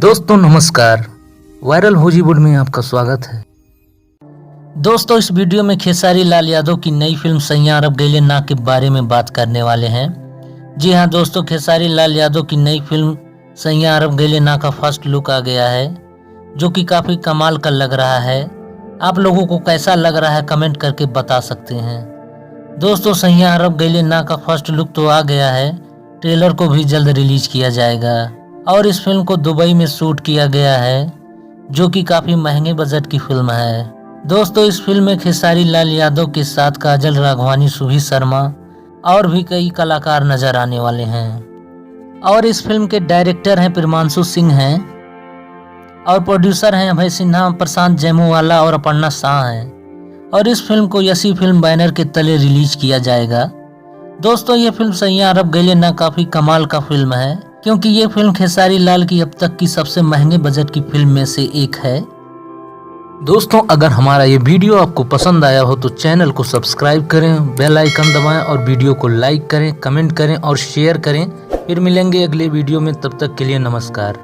दोस्तों नमस्कार, viral Hollywood में आपका स्वागत है। दोस्तों इस वीडियो में खेसारी लाल यादव की नई फिल्म सैयां अरब गइले ना के बारे में बात करने वाले हैं। जी हां दोस्तों, खेसारी लाल यादव की नई फिल्म सैयां अरब गइले ना का फर्स्ट लुक आ गया है, जो कि काफ़ी कमाल का लग रहा है। आप लोगों को कैसा लग रहा है कमेंट करके बता सकते हैं। दोस्तों सैयां अरब गइले ना का फर्स्ट लुक तो आ गया है, ट्रेलर को भी जल्द रिलीज किया जाएगा और इस फिल्म को दुबई में शूट किया गया है, जो कि काफ़ी महंगे बजट की फिल्म है। दोस्तों इस फिल्म में खेसारी लाल यादव के साथ काजल राघवानी, सुभी शर्मा और भी कई कलाकार नजर आने वाले हैं। और इस फिल्म के डायरेक्टर हैं प्रियांशु सिंह हैं और प्रोड्यूसर हैं अभय सिन्हा, प्रशांत जैमुवाला और अपर्णा शाह हैं। और इस फिल्म को यशी फिल्म बैनर के तले रिलीज किया जाएगा। दोस्तों ये फिल्म सैयां अरब गइले ना काफ़ी कमाल का फिल्म है, क्योंकि ये फिल्म खेसारी लाल की अब तक की सबसे महंगे बजट की फिल्म में से एक है। दोस्तों अगर हमारा ये वीडियो आपको पसंद आया हो तो चैनल को सब्सक्राइब करें, बेल आइकन दबाएं और वीडियो को लाइक करें, कमेंट करें और शेयर करें। फिर मिलेंगे अगले वीडियो में, तब तक के लिए नमस्कार।